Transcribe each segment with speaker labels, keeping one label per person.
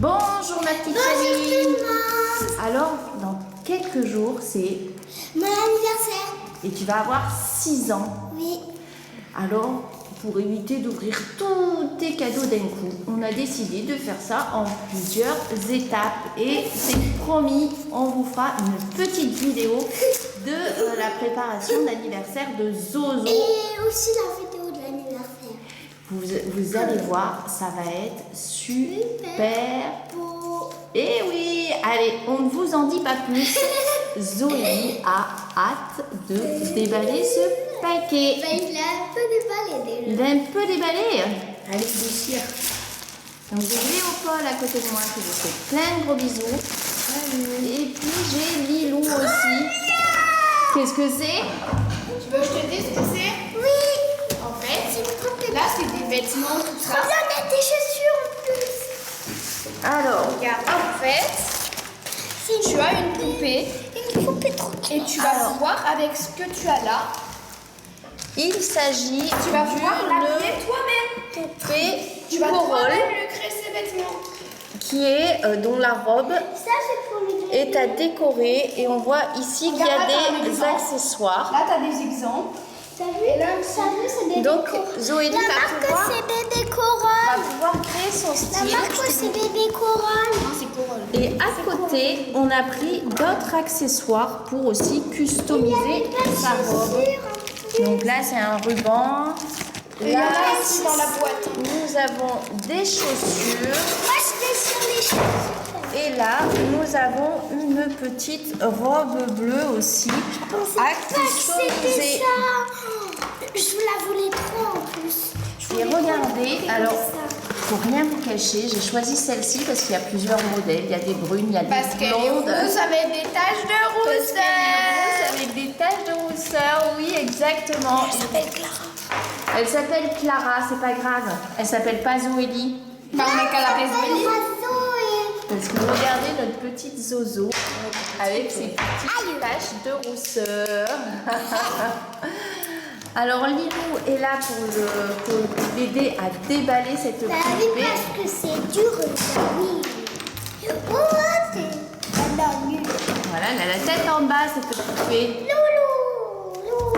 Speaker 1: Bonjour ma petite Camille. Alors, dans quelques jours, c'est
Speaker 2: mon anniversaire.
Speaker 1: Et tu vas avoir 6 ans.
Speaker 2: Oui.
Speaker 1: Alors, pour éviter d'ouvrir tous tes cadeaux d'un coup, on a décidé de faire ça en plusieurs étapes. Et c'est promis, on vous fera une petite vidéo de la préparation d'anniversaire de Zozo.
Speaker 2: Et aussi la vidéo de l'anniversaire.
Speaker 1: Vous allez voir, ça va être super beau. Et oui, allez, on ne vous en dit pas plus. Zoé a hâte de déballer ce paquet.
Speaker 2: Il a un peu déballé déjà.
Speaker 1: Il a un peu déballé.
Speaker 2: Allez, déchire.
Speaker 1: Donc j'ai Léopold à côté de moi qui vous fait plein de gros bisous. Et puis j'ai Lilou aussi. Qu'est-ce que c'est?
Speaker 3: Tu veux que je te dise ce que c'est?
Speaker 2: Oui.
Speaker 3: En fait, là c'est des vêtements, tout ça.
Speaker 2: Regarde tes chaussures en plus.
Speaker 1: Alors,
Speaker 3: Regarde, en fait, tu as une poupée
Speaker 2: Une poupée trop
Speaker 3: et tu vas pouvoir, avec ce que tu as là,
Speaker 1: il s'agit
Speaker 3: tu vas pouvoir l'habiller
Speaker 1: d'une
Speaker 3: toi-même.
Speaker 1: poupée
Speaker 3: Tu vas
Speaker 1: Corolle
Speaker 3: toi-même lui créer ses vêtements.
Speaker 1: qui est dont la robe
Speaker 2: Ça, c'est pour les
Speaker 1: est à décorer et on voit ici qu'il y a
Speaker 3: Regarde, attends, un
Speaker 1: des
Speaker 3: exemple.
Speaker 1: accessoires.
Speaker 3: Là, tu as des exemples.
Speaker 2: T'as vu? C'est bébé
Speaker 1: Donc
Speaker 2: Corolle.
Speaker 1: Zoélie
Speaker 2: La
Speaker 1: va
Speaker 2: marque, c'est bébé Corolle.
Speaker 1: pouvoir créer son
Speaker 2: La
Speaker 1: style.
Speaker 2: marque, c'est bébé Corolle.
Speaker 3: Non, c'est Corolle.
Speaker 1: Et à côté, on a pris d'autres accessoires pour aussi customiser sa robe. Donc là, c'est un ruban.
Speaker 3: Et il y en
Speaker 1: Là,
Speaker 3: a aussi dans la boîte.
Speaker 1: nous avons des chaussures.
Speaker 2: Moi, je vais sur les chaussures.
Speaker 1: Et là, nous avons une petite robe bleue aussi à
Speaker 2: C'était
Speaker 1: customiser.
Speaker 2: ça. Je la voulais trop en plus.
Speaker 1: Et regardez, alors, pour rien vous cacher, j'ai choisi celle-ci parce qu'il y a plusieurs modèles. Il y a des brunes, il y a
Speaker 3: Parce
Speaker 1: des
Speaker 3: qu'elle est
Speaker 1: blondes.
Speaker 3: rousse avec des taches de
Speaker 1: Parce
Speaker 3: rousseur.
Speaker 1: qu'elle est rousse avec des taches de rousseur, oui, exactement. Elle s'appelle Clara, c'est pas grave. Elle s'appelle pas Zoélie.
Speaker 3: Bah, on a qu'à l'appeler Zoélie.
Speaker 1: Parce que regardez notre petite Zozo avec ses petites taches de rousseur. Alors Lilou est là pour l'aider à déballer cette
Speaker 2: T'as vu
Speaker 1: poupée.
Speaker 2: parce que c'est dur, ça, oui. Oh, c'est nul.
Speaker 1: Voilà, elle a la tête en bas cette poupée.
Speaker 2: Loulou.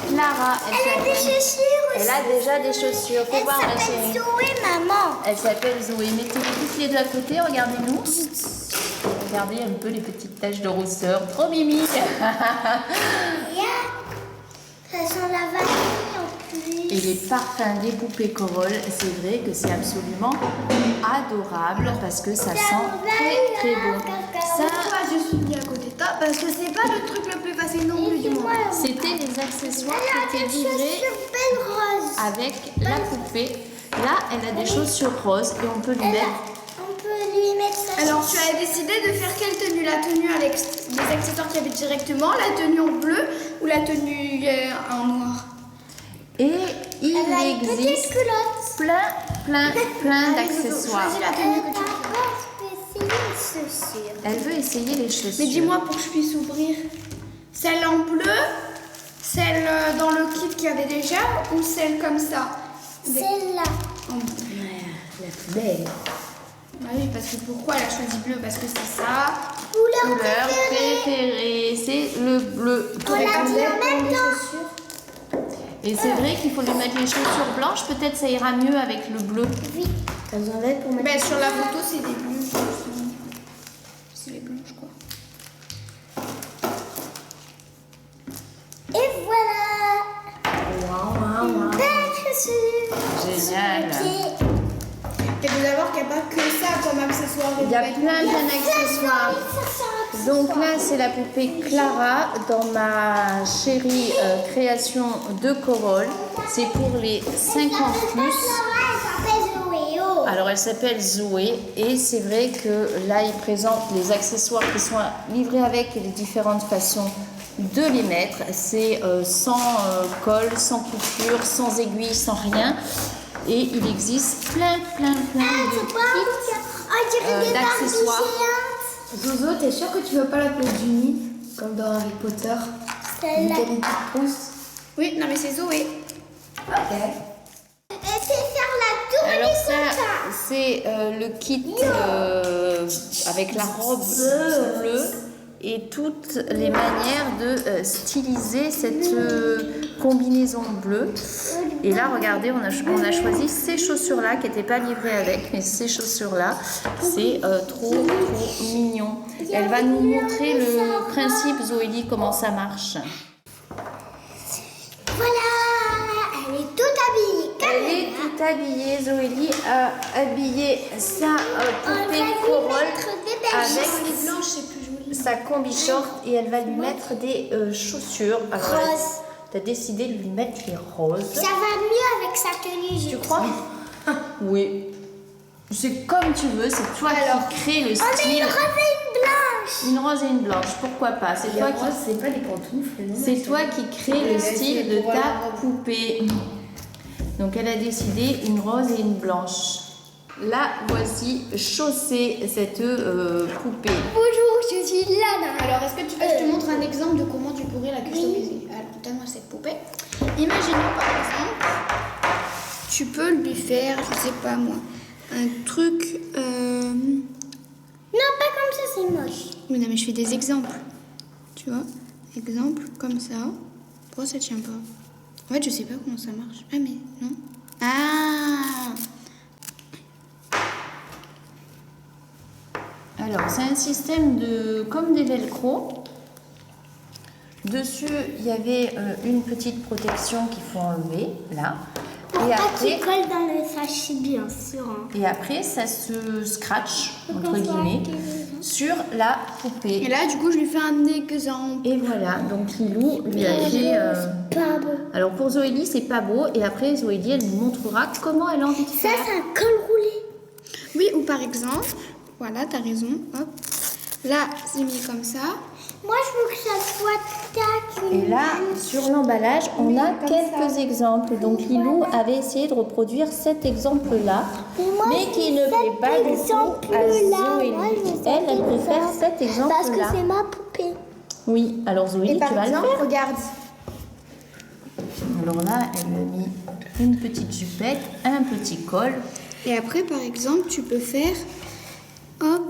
Speaker 1: Clara,
Speaker 2: Elle a des chaussures aussi.
Speaker 1: Elle a déjà des chaussures. Fais
Speaker 2: Elle
Speaker 1: voir ma
Speaker 2: s'appelle
Speaker 1: chérie.
Speaker 2: Zoé, maman.
Speaker 1: Elle s'appelle Zoé. Mettez-les tous les deux à côté, regardez-nous. Regardez un peu les petites taches de rousseur. Trop mimi.
Speaker 2: Ça sent la vanille en plus.
Speaker 1: Et les parfums des poupées Corolle, c'est vrai que c'est absolument adorable parce que ça sent très très bon. Ça,
Speaker 3: Pourquoi je suis mis à côté de toi? Parce que c'est pas le truc le plus facile non plus du monde.
Speaker 1: c'était les accessoires
Speaker 2: Elle a
Speaker 1: qui étaient
Speaker 2: des
Speaker 1: livrés
Speaker 2: chaussures belles roses.
Speaker 1: avec la poupée. Là, elle a des chaussures roses et on peut lui mettre.
Speaker 2: On peut lui mettre ça.
Speaker 3: Alors, tu as décidé de faire quelle tenue? La tenue avec les accessoires qu'il y avait directement, la tenue en bleu ou la tenue en noir?
Speaker 1: Et il
Speaker 2: Elle a une petite
Speaker 1: existe
Speaker 2: culotte.
Speaker 1: plein d'accessoires.
Speaker 3: Choisis la tenue que tu veux.
Speaker 2: Je vais essayer une chaussure.
Speaker 1: Elle veut essayer les chaussures.
Speaker 3: Mais dis-moi pour que je puisse ouvrir. Celle en bleu, celle dans le kit qu'il y avait déjà ou celle comme ça?
Speaker 2: Celle-là.
Speaker 3: En bleu.
Speaker 1: La plus belle.
Speaker 3: Ah oui, parce que pourquoi elle a choisi bleu? Parce que c'est ça.
Speaker 2: Couleur
Speaker 1: Couleur
Speaker 2: préférée.
Speaker 1: préférée, c'est le bleu.
Speaker 2: On l'a dit en même temps.
Speaker 1: Et c'est vrai qu'il faut lui mettre les chaussures blanches, peut-être ça ira mieux avec le bleu.
Speaker 2: Oui.
Speaker 1: T'as besoin d'aide pour mettre
Speaker 3: Ben, sur la photo, c'est des bleus. C'est les blanches, quoi.
Speaker 2: Et voilà.
Speaker 1: Waouh,
Speaker 2: Belle chaussure.
Speaker 1: Génial.
Speaker 3: Et vous savoir qu'il n'y a pas que ça comme accessoire.
Speaker 1: Il y a plein d'accessoires. Donc là, c'est la poupée Clara dans ma chérie création de Corolle. C'est pour les 50 plus. Alors elle s'appelle Zoé et c'est vrai que là il présente les accessoires qui sont livrés avec et les différentes façons de les mettre. C'est sans colle, sans coupure, sans aiguille, sans rien. Et il existe plein de kits d'accessoires.
Speaker 3: Zozo, t'es sûre que tu veux pas l'appeler Ginny comme dans Harry Potter?
Speaker 2: Celle-là.
Speaker 3: Oui, non mais c'est Zoé.
Speaker 2: Et c'est faire la tour
Speaker 1: Alors
Speaker 2: du
Speaker 1: ça,
Speaker 2: comptoir.
Speaker 1: c'est le kit avec la robe bleue et toutes les manières de styliser cette combinaison bleue. Et là, regardez, on a choisi ces chaussures-là qui n'étaient pas livrées avec, mais ces chaussures-là, c'est trop mignon. Elle va nous montrer le principe, Zoélie, comment ça marche.
Speaker 2: Voilà, elle est toute habillée.
Speaker 1: Elle est toute habillée, Zoélie a habillé sa poupée Corolle avec
Speaker 3: blanche, c'est plus joli.
Speaker 1: sa combi short et elle va lui mettre des chaussures.
Speaker 2: Rose.
Speaker 1: Tu as décidé de lui mettre les roses.
Speaker 2: Ça va mieux avec sa tenue.
Speaker 1: Tu crois? Oui. C'est comme tu veux, c'est toi qui crée le
Speaker 2: Oh, mais
Speaker 1: style.
Speaker 2: une rose et une blanche.
Speaker 1: Une rose et une blanche, pourquoi pas? C'est toi qui...
Speaker 4: c'est pas des pantoufles, non?
Speaker 1: C'est toi qui crée le style de ta poupée. Donc elle a décidé une rose et une blanche. Là, voici chaussée cette poupée.
Speaker 2: Bonjour, je suis Lana.
Speaker 3: Alors, est-ce que tu veux que je te montre un exemple de comment tu pourrais la customiser? Alors, donne-moi cette poupée. Imaginons par exemple, tu peux lui faire, je sais pas moi, un truc.
Speaker 2: Non, pas comme ça, c'est moche.
Speaker 3: Oui, non, mais je fais des exemples. Tu vois? Exemple, comme ça. Pourquoi ça tient pas? En fait, je sais pas comment ça marche. Ah, mais non. Ah!
Speaker 1: Alors, c'est un système comme des velcro. Dessus, il y avait une petite protection qu'il faut enlever, là. Et
Speaker 2: Pas qui
Speaker 1: après,
Speaker 2: colle dans le sachet, bien sûr. Hein.
Speaker 1: et après, ça se scratch, entre
Speaker 2: Pourquoi
Speaker 1: guillemets,
Speaker 2: ça
Speaker 1: sur la
Speaker 3: Et
Speaker 1: poupée.
Speaker 3: là, du coup, je lui fais un exemple.
Speaker 1: Et voilà, donc Lilou lui a fait...
Speaker 2: Pas beau.
Speaker 1: Alors pour Zoélie, c'est pas beau. Et après, Zoélie, elle nous montrera comment elle a envie de
Speaker 2: Ça,
Speaker 1: faire.
Speaker 2: c'est un col roulé.
Speaker 3: Oui, ou par exemple, voilà, t'as raison. Hop. Là, c'est mis comme ça.
Speaker 2: Moi, je veux que ça soit tac.
Speaker 1: Et là, sur l'emballage, on a quelques exemples. Donc Lilou avait essayé de reproduire cet exemple-là,
Speaker 2: moi,
Speaker 1: mais qui ne plaît pas du tout à Zoélie.
Speaker 2: Moi, je veux
Speaker 1: Elle, elle
Speaker 2: cet
Speaker 1: préfère
Speaker 2: exemple.
Speaker 1: cet
Speaker 2: Parce que
Speaker 1: exemple-là.
Speaker 2: c'est ma poupée.
Speaker 1: Oui, alors Zoélie,
Speaker 3: Et
Speaker 1: tu
Speaker 3: par
Speaker 1: vas le
Speaker 3: exemple,
Speaker 1: faire.
Speaker 3: regarde.
Speaker 1: Alors là, elle a mis une petite jupette, un petit col,
Speaker 3: Et après, par exemple, tu peux faire, hop,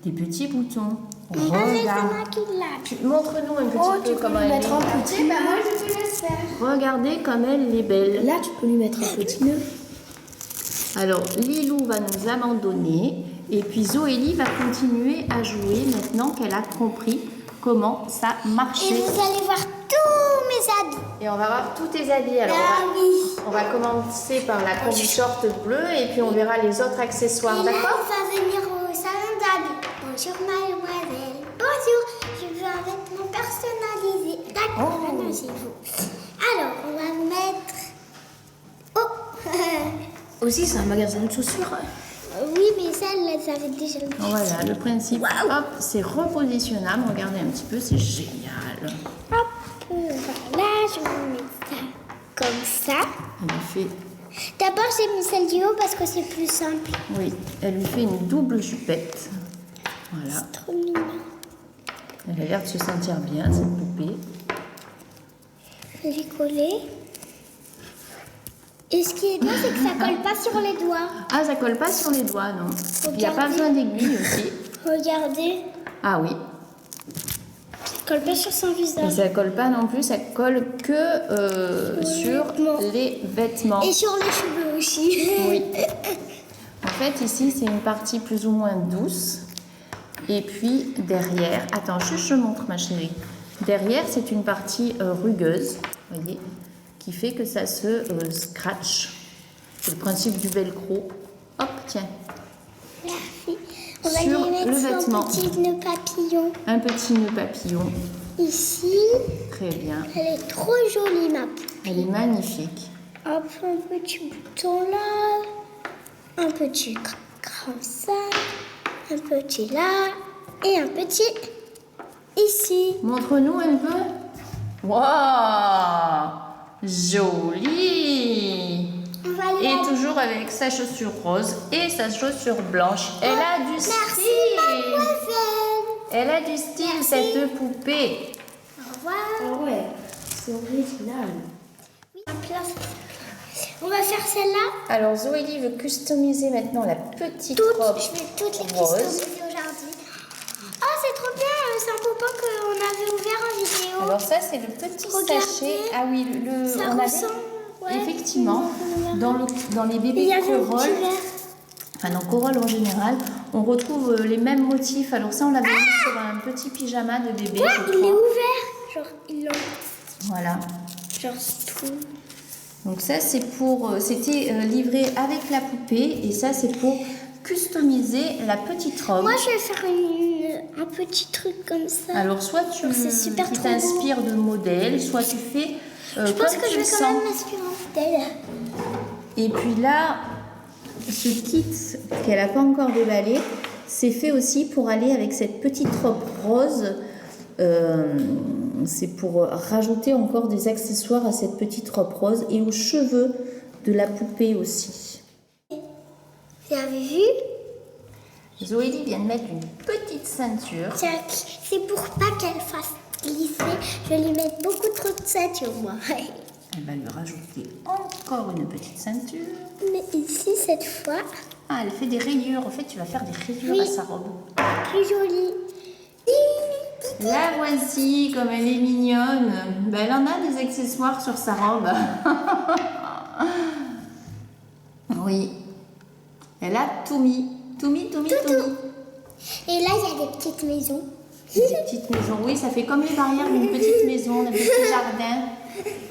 Speaker 1: des petits boutons.
Speaker 2: Ah, mais c'est
Speaker 1: Regarde.
Speaker 2: moi qui l'a.
Speaker 1: Montre-nous un petit peu comment elle est.
Speaker 3: petit. Bah moi, je te laisse faire.
Speaker 1: Regardez comme elle est belle.
Speaker 4: Là, tu peux lui mettre un petit nœud.
Speaker 1: Alors, Lilou va nous abandonner et puis Zoélie va continuer à jouer maintenant qu'elle a compris comment ça
Speaker 2: Et
Speaker 1: marchait.
Speaker 2: vous allez voir tous mes habits.
Speaker 1: Et on va voir tous tes habits. Alors,
Speaker 2: Ah oui.
Speaker 1: on va commencer par la combi short bleue et puis on verra les autres accessoires,
Speaker 2: Et là,
Speaker 1: d'accord?
Speaker 2: on va venir au salon d'habits. Bonjour mademoiselle. Bonjour, je veux un vêtement personnalisé. D'accord, allons-y-vous. Alors, on va mettre... Oh
Speaker 4: Aussi, c'est un magasin de chaussures.
Speaker 2: Oui, mais celle-là, elles avaient déjà le...
Speaker 1: Voilà, le principe, hop, c'est repositionnable. Regardez un petit peu, c'est génial.
Speaker 2: Hop, voilà, je vais mettre ça comme ça.
Speaker 1: Elle lui fait,
Speaker 2: D'abord, j'ai mis celle du haut parce que c'est plus simple.
Speaker 1: oui, elle lui fait une double jupette. Voilà,
Speaker 2: Trop mignon.
Speaker 1: elle a l'air de se sentir bien, cette poupée.
Speaker 2: Je vais coller. Et ce qui est bien, c'est que ça colle pas sur les doigts.
Speaker 1: Ah, ça colle pas sur les doigts, non. Il n'y a pas besoin d'aiguille aussi.
Speaker 2: Regardez,
Speaker 1: Ah oui.
Speaker 2: ça colle pas sur son
Speaker 1: Et
Speaker 2: visage.
Speaker 1: ça colle pas non plus, ça colle que sur
Speaker 2: vêtements.
Speaker 1: les vêtements.
Speaker 2: Et sur les cheveux aussi.
Speaker 1: Oui. En fait, ici, c'est une partie plus ou moins douce. Et puis, derrière... Attends, je montre, ma chérie. Derrière, c'est une partie rugueuse, vous voyez, qui fait que ça se scratch. C'est le principe du velcro. Hop, tiens.
Speaker 2: Merci. On va
Speaker 1: Sur
Speaker 2: lui mettre
Speaker 1: le
Speaker 2: son
Speaker 1: vêtement.
Speaker 2: petit nœud papillon.
Speaker 1: Un petit nœud papillon.
Speaker 2: Ici,
Speaker 1: Très bien.
Speaker 2: elle est trop jolie, ma poule.
Speaker 1: Elle est magnifique.
Speaker 2: Hop, un petit bouton là, un petit comme ça, un petit là et un petit ici.
Speaker 1: Montre-nous un peu. Waouh! Joli!
Speaker 2: On va aller
Speaker 1: Et toujours avec sa chaussure rose et sa chaussure blanche. Elle a du
Speaker 2: Merci,
Speaker 1: style!
Speaker 2: mademoiselle.
Speaker 1: Elle a du style, cette poupée.
Speaker 2: Au revoir.
Speaker 4: Ah ouais, c'est original.
Speaker 2: Oui, en place. On va faire celle-là.
Speaker 1: Alors Zoélie veut customiser maintenant la petite robe
Speaker 2: Je vais toutes les
Speaker 1: rose.
Speaker 2: customiser aujourd'hui. Oh, c'est trop bien. C'est un poupon qu'on avait ouvert en vidéo.
Speaker 1: Alors ça c'est le petit
Speaker 2: Regardez.
Speaker 1: sachet. Ah oui,
Speaker 2: Ça
Speaker 1: on avait
Speaker 2: ressemble. Ouais.
Speaker 1: effectivement dans les
Speaker 2: Il
Speaker 1: bébés
Speaker 2: y avait un
Speaker 1: Corolle,
Speaker 2: petit verre.
Speaker 1: enfin dans Corolle en général, on retrouve les mêmes motifs. Alors ça on l'avait mis sur un petit pyjama de bébé.
Speaker 2: Ouais,
Speaker 1: je
Speaker 2: il est
Speaker 1: crois.
Speaker 2: ouvert. Genre, ils l'ont.
Speaker 1: Voilà.
Speaker 2: Genre, c'est tout.
Speaker 1: Donc ça c'est pour, c'était livré avec la poupée et ça c'est pour customiser la petite robe.
Speaker 2: Moi, je vais faire un petit truc comme ça.
Speaker 1: Alors soit tu
Speaker 2: C'est super trop
Speaker 1: t'inspires de modèles, soit tu fais
Speaker 2: je pense
Speaker 1: comme
Speaker 2: que
Speaker 1: tu
Speaker 2: je
Speaker 1: le
Speaker 2: vais quand
Speaker 1: sens.
Speaker 2: même m'inspirer d'elle.
Speaker 1: Et puis là, ce kit qu'elle n'a pas encore déballé, c'est fait aussi pour aller avec cette petite robe rose. C'est pour rajouter encore des accessoires à cette petite robe rose et aux cheveux de la poupée aussi.
Speaker 2: Vous avez vu?
Speaker 1: Zoélie vient de mettre une petite ceinture.
Speaker 2: C'est pour pas qu'elle fasse glisser. Je vais lui mettre beaucoup trop de ceinture, moi.
Speaker 1: Elle va lui rajouter encore une petite ceinture.
Speaker 2: Mais ici, cette fois,
Speaker 1: Ah, elle fait des rayures. En fait, tu vas faire des rayures
Speaker 2: Oui.
Speaker 1: à sa robe.
Speaker 2: plus jolie.
Speaker 1: La voici, comme elle est mignonne. Ben, elle en a des accessoires sur sa robe. Oui. Elle a tout mis. Tout mis.
Speaker 2: Et là, il y a des petites maisons.
Speaker 1: Des petites maisons. Oui, ça fait comme les barrières d'une petite maison, d'un petit jardin.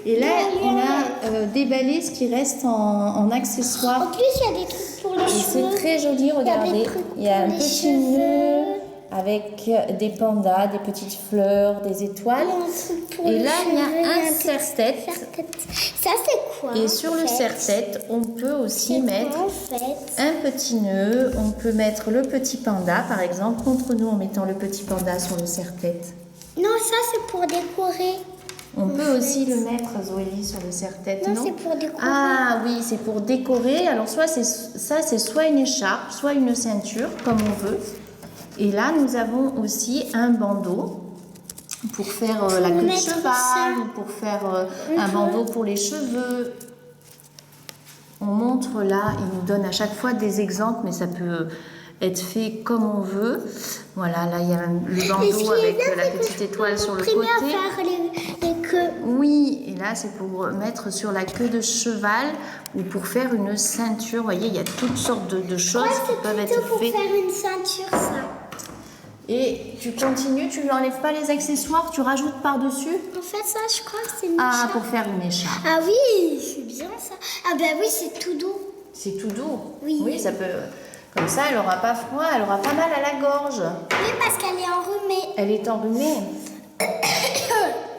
Speaker 1: Et là, on a déballé ce qui reste en
Speaker 2: En
Speaker 1: accessoires.
Speaker 2: plus, il y a des trucs pour les
Speaker 1: Et
Speaker 2: cheveux.
Speaker 1: c'est très joli, regardez.
Speaker 2: trucs
Speaker 1: Il y a un
Speaker 2: pour les
Speaker 1: petit
Speaker 2: cheveux.
Speaker 1: nœud avec des pandas, des petites fleurs, des étoiles.
Speaker 2: Il y a un truc pour
Speaker 1: Et
Speaker 2: les
Speaker 1: là, il y a
Speaker 2: cheveux,
Speaker 1: un
Speaker 2: petit
Speaker 1: serre-tête.
Speaker 2: serre-tête. Ça, c'est quoi?
Speaker 1: Et
Speaker 2: en
Speaker 1: sur le
Speaker 2: fait?
Speaker 1: serre-tête, on peut aussi
Speaker 2: C'est
Speaker 1: mettre
Speaker 2: quoi, en fait?
Speaker 1: un petit nœud. On peut mettre le petit panda, par exemple, contre nous en mettant le petit panda sur le serre-tête.
Speaker 2: Non, ça, c'est pour décorer.
Speaker 1: On peut aussi le mettre, Zoélie, sur le serre-tête,
Speaker 2: Non,
Speaker 1: non?
Speaker 2: c'est pour décorer.
Speaker 1: Ah oui, c'est pour décorer. Alors soit c'est soit une écharpe, soit une ceinture, comme on veut. Et là, nous avons aussi un bandeau pour faire la queue de
Speaker 2: mettre
Speaker 1: cheval
Speaker 2: ça.
Speaker 1: ou pour faire un bandeau pour les cheveux. On montre là, il nous donne à chaque fois des exemples, mais ça peut être fait comme on veut. Voilà, là il y a le
Speaker 2: Et ce
Speaker 1: bandeau
Speaker 2: qui est
Speaker 1: avec
Speaker 2: bien,
Speaker 1: la
Speaker 2: c'est que
Speaker 1: petite
Speaker 2: je
Speaker 1: étoile sur le
Speaker 2: m'imprimer
Speaker 1: côté.
Speaker 2: à faire les queues.
Speaker 1: Oui, et là c'est pour mettre sur la queue de cheval ou pour faire une ceinture. Vous voyez, il y a toutes sortes de choses
Speaker 2: Ouais,
Speaker 1: qui peuvent
Speaker 2: c'est
Speaker 1: être
Speaker 2: plutôt pour
Speaker 1: faites.
Speaker 2: faire une ceinture, ça.
Speaker 1: Et tu continues, tu lui enlèves pas les accessoires, tu rajoutes par-dessus.
Speaker 2: En fait, ça, je crois que c'est une
Speaker 1: Ah,
Speaker 2: écharpe.
Speaker 1: pour faire une écharpe.
Speaker 2: Ah oui, c'est bien ça. Ah bah oui, c'est tout doux.
Speaker 1: C'est tout doux.
Speaker 2: Oui.
Speaker 1: ça peut. Comme ça, elle aura pas froid, elle aura pas mal à la gorge.
Speaker 2: Oui, parce qu'elle est enrhumée.
Speaker 1: Elle est enrhumée.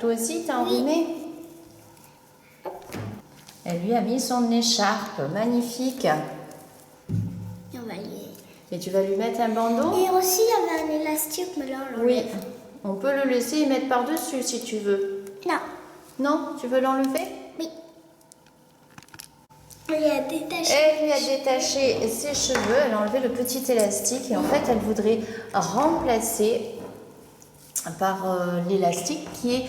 Speaker 1: Toi aussi, t'es enrhumée. Elle lui a mis son écharpe, magnifique.
Speaker 2: Et on va lui...
Speaker 1: Et tu vas lui mettre un bandeau.
Speaker 2: Et aussi, il y avait un élastique, mais là, on
Speaker 1: Oui,
Speaker 2: l'enlève.
Speaker 1: on peut le laisser et mettre par-dessus si tu veux.
Speaker 2: Non.
Speaker 1: Non, tu veux l'enlever?
Speaker 2: Oui. On lui a détaché.
Speaker 1: Elle lui a détaché ses cheveux, elle a enlevé le petit élastique et en fait elle voudrait remplacer par l'élastique qui est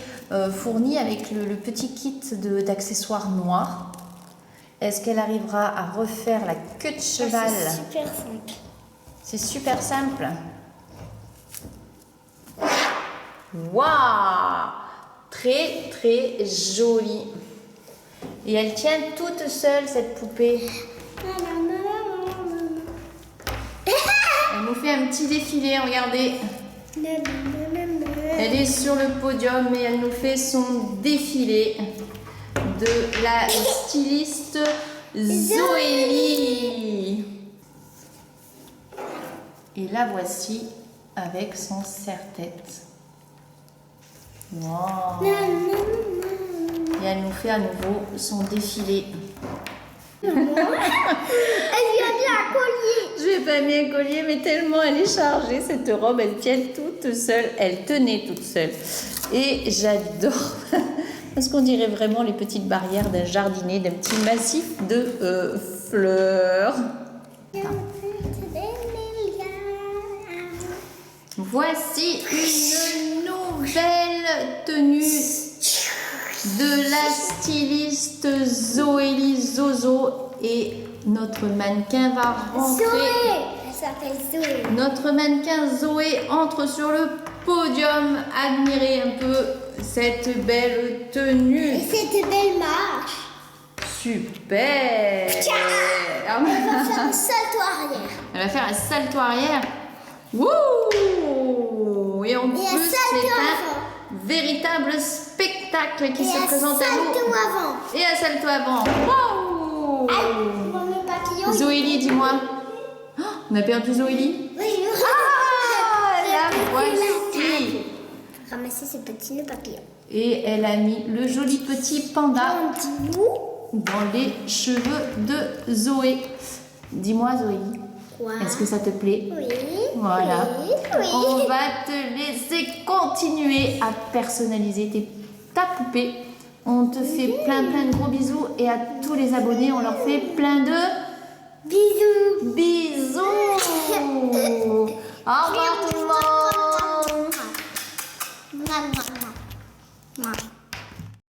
Speaker 1: fourni avec le petit kit d'accessoires noirs. Est-ce qu'elle arrivera à refaire la queue de cheval?
Speaker 2: C'est super simple.
Speaker 1: C'est super simple. Waouh! Très très jolie. Et elle tient toute seule cette poupée. Elle nous fait un petit défilé, regardez. Elle est sur le podium et elle nous fait son défilé de la styliste Zoélie. Et la voici avec son serre-tête. Wow. Et elle nous fait à nouveau son défilé.
Speaker 2: Elle lui a mis un collier.
Speaker 1: Je vais pas mis un collier, mais tellement elle est chargée, cette robe, elle tient toute seule, elle tenait toute seule. Et j'adore, parce qu'on dirait vraiment les petites barrières d'un jardinier, d'un petit massif de fleurs. Voici une nouvelle tenue de la styliste Zoélie Zozo et notre mannequin va rentrer.
Speaker 2: Zoé. Elle s'appelle Zoé.
Speaker 1: Notre mannequin Zoé entre sur le podium. Admirez un peu cette belle tenue.
Speaker 2: Et cette belle marche.
Speaker 1: Super.
Speaker 2: Elle va faire un salto arrière.
Speaker 1: Elle va faire un salto arrière. Wouh! Et en plus,
Speaker 2: un
Speaker 1: c'est
Speaker 2: salto
Speaker 1: un véritable spectacle qui
Speaker 2: Et
Speaker 1: se
Speaker 2: un
Speaker 1: présente à
Speaker 2: salto
Speaker 1: nous.
Speaker 2: avant.
Speaker 1: Et un salto avant. Waouh!
Speaker 2: Mon papillon.
Speaker 1: Zoélie, dis-moi. Oh, on a perdu Zoélie?
Speaker 2: Oui,
Speaker 1: Ah, la voici.
Speaker 2: Ramasser ce petit nœud papillon.
Speaker 1: Et elle a mis le joli petit panda
Speaker 2: Un petit loup.
Speaker 1: dans les cheveux de Zoé. Dis-moi, Zoélie,
Speaker 2: Quoi?
Speaker 1: est-ce que ça te plaît?
Speaker 2: Oui.
Speaker 1: Voilà.
Speaker 2: Oui.
Speaker 1: On va te laisser continuer à personnaliser ta poupée. On te fait plein de gros bisous et à tous les abonnés, on leur fait plein de
Speaker 2: Bisous.
Speaker 1: bisous. Au revoir tout le monde.
Speaker 2: Mouah, mouah, mouah. Mouah.